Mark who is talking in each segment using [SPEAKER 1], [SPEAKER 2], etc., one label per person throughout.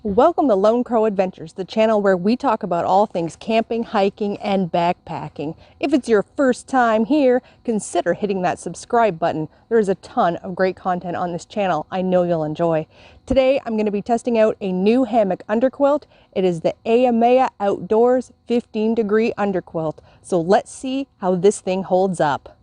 [SPEAKER 1] Welcome to Lone Crow Adventures, the channel where we talk about all things camping, hiking, and backpacking. If it's your first time here, consider hitting that subscribe button. There is a ton of great content on this channel I know you'll enjoy. Today, I'm going to be testing out a new hammock underquilt. It is the Ayamaya Outdoors 15-degree underquilt. So let's see how this thing holds up.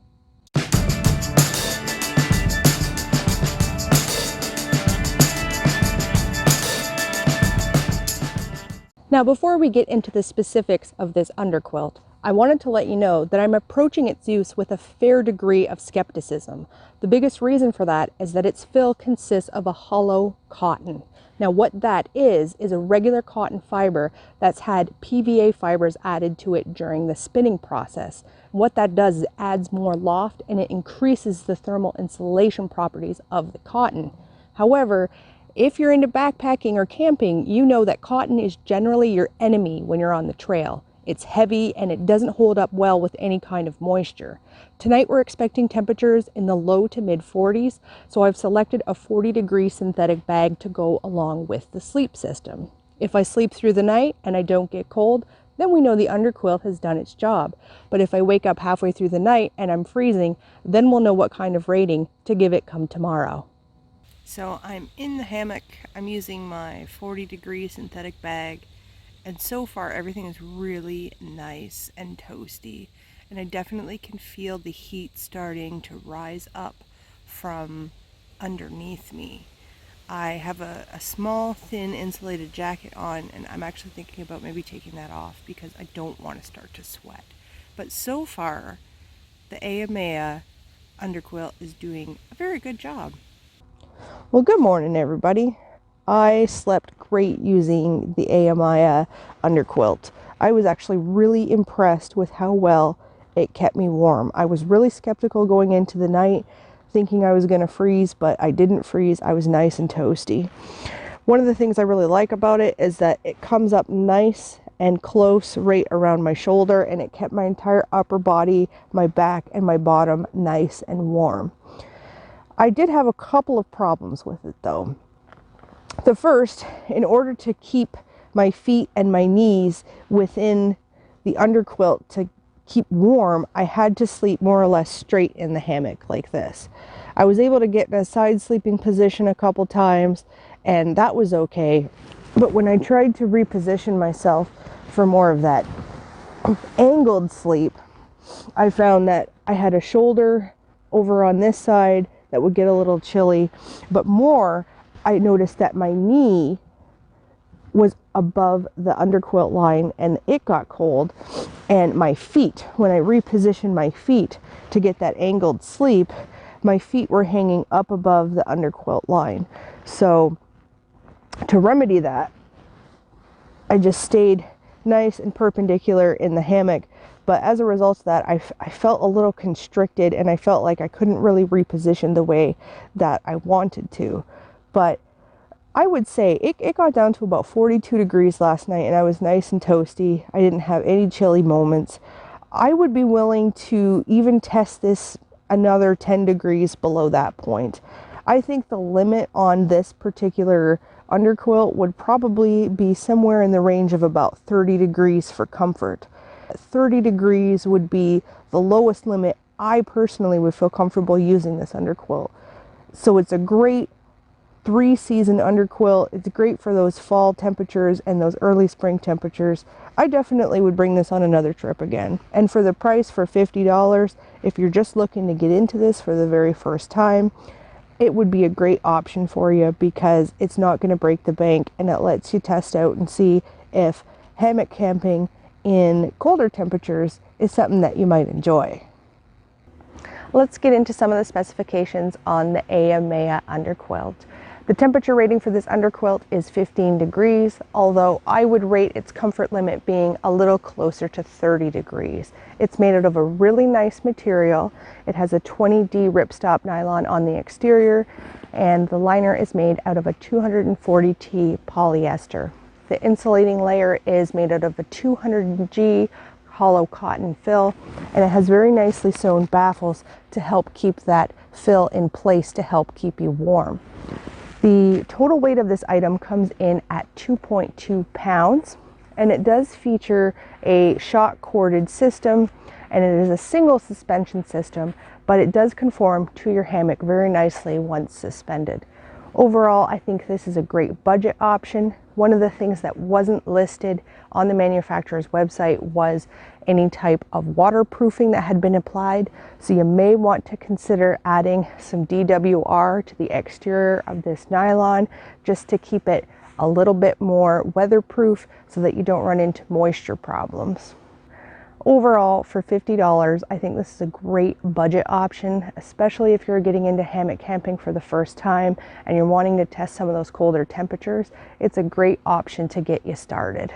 [SPEAKER 1] Now, before we get into the specifics of this underquilt, I wanted to let you know that I'm approaching its use with a fair degree of skepticism. The biggest reason for that is that its fill consists of a hollow cotton. Now, what that is a regular cotton fiber that's had PVA fibers added to it during the spinning process. What that does is it adds more loft and it increases the thermal insulation properties of the cotton. However, if you're into backpacking or camping, you know that cotton is generally your enemy when you're on the trail. It's heavy and it doesn't hold up well with any kind of moisture. Tonight we're expecting temperatures in the low to mid 40s, so I've selected a 40-degree synthetic bag to go along with the sleep system. If I sleep through the night and I don't get cold, then we know the underquilt has done its job. But if I wake up halfway through the night and I'm freezing, then we'll know what kind of rating to give it come tomorrow. So I'm in the hammock. I'm using my 40-degree synthetic bag, and so far everything is really nice and toasty, and I definitely can feel the heat starting to rise up from underneath me. I have a small thin insulated jacket on, and I'm actually thinking about maybe taking that off because I don't want to start to sweat. But so far the Ayamaya underquilt is doing a very good job. Well, good morning, everybody. I slept great using the Ayamaya underquilt. I was actually really impressed with how well it kept me warm. I was really skeptical going into the night, thinking I was going to freeze, but I didn't freeze. I was nice and toasty. One of the things I really like about it is that it comes up nice and close right around my shoulder, and it kept my entire upper body, my back, and my bottom nice and warm. I did have a couple of problems with it though. The first, in order to keep my feet and my knees within the underquilt to keep warm, I had to sleep more or less straight in the hammock like this. I was able to get in a side sleeping position a couple times and that was okay. But when I tried to reposition myself for more of that angled sleep, I found that I had a shoulder over on this side that would get a little chilly, but more, I noticed that my knee was above the underquilt line and it got cold, and my feet, when I repositioned my feet to get that angled sleep, my feet were hanging up above the underquilt line. So to remedy that, I just stayed nice and perpendicular in the hammock. But as a result of that, I felt a little constricted and I felt like I couldn't really reposition the way that I wanted to. But I would say it got down to about 42 degrees last night and I was nice and toasty. I didn't have any chilly moments. I would be willing to even test this another 10 degrees below that point. I think the limit on this particular underquilt would probably be somewhere in the range of about 30 degrees for comfort. 30 degrees would be the lowest limit I personally would feel comfortable using this underquilt. So it's a great 3-season underquilt. It's great for those fall temperatures and those early spring temperatures. I definitely would bring this on another trip again. And for the price, for $50, if you're just looking to get into this for the very first time, it would be a great option for you because it's not going to break the bank and it lets you test out and see if hammock camping in colder temperatures is something that you might enjoy. Let's get into some of the specifications on the Ayamaya underquilt. The temperature rating for this underquilt is 15 degrees, although I would rate its comfort limit being a little closer to 30 degrees. It's made out of a really nice material. It has a 20D ripstop nylon on the exterior, and the liner is made out of a 240T polyester. The insulating layer is made out of a 200G hollow cotton fill, and it has very nicely sewn baffles to help keep that fill in place to help keep you warm. The total weight of this item comes in at 2.2 pounds, and it does feature a shock corded system, and it is a single suspension system, but it does conform to your hammock very nicely once suspended. Overall, I think this is a great budget option. One of the things that wasn't listed on the manufacturer's website was any type of waterproofing that had been applied. So you may want to consider adding some DWR to the exterior of this nylon just to keep it a little bit more weatherproof so that you don't run into moisture problems. Overall, for $50, I think this is a great budget option, especially if you're getting into hammock camping for the first time and you're wanting to test some of those colder temperatures. It's a great option to get you started.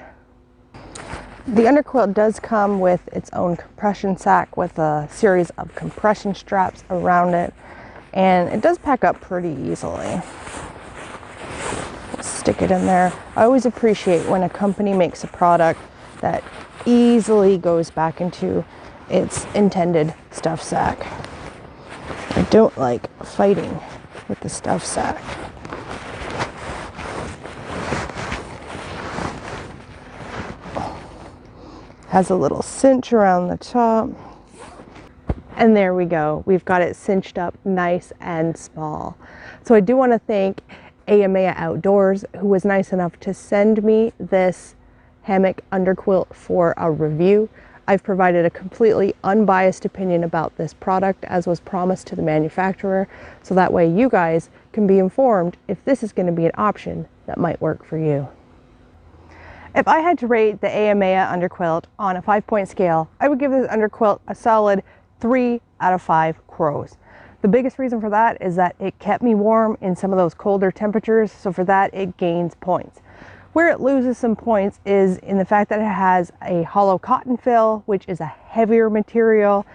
[SPEAKER 1] The underquilt does come with its own compression sack with a series of compression straps around it, and it does pack up pretty easily. Stick it in there. I always appreciate when a company makes a product that easily goes back into its intended stuff sack. I don't like fighting with the stuff sack. Has a little cinch around the top. And there we go. We've got it cinched up nice and small. So I do want to thank Ayamaya Outdoors, who was nice enough to send me this hammock underquilt for a review. I've provided a completely unbiased opinion about this product as was promised to the manufacturer, so that way you guys can be informed if this is going to be an option that might work for you. If I had to rate the Ayamaya underquilt on a 5-point scale, I would give this underquilt a solid 3 out of 5 crows. The biggest reason for that is that it kept me warm in some of those colder temperatures, so for that it gains points. Where it loses some points is in the fact that it has a hollow cotton fill, which is a heavier material,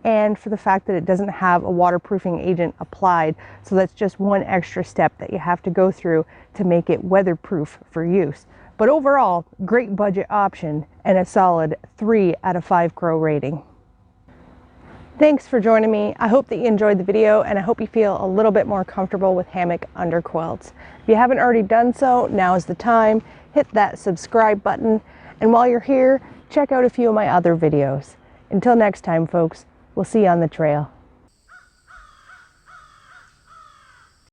[SPEAKER 1] and for the fact that it doesn't have a waterproofing agent applied. So that's just one extra step that you have to go through to make it weatherproof for use. But overall, great budget option and a solid 3 out of 5 crow rating. Thanks for joining me. I hope that you enjoyed the video, and I hope you feel a little bit more comfortable with hammock underquilts. If you haven't already done so, now is the time. Hit that subscribe button, and while you're here, check out a few of my other videos. Until next time, folks, we'll see you on the trail.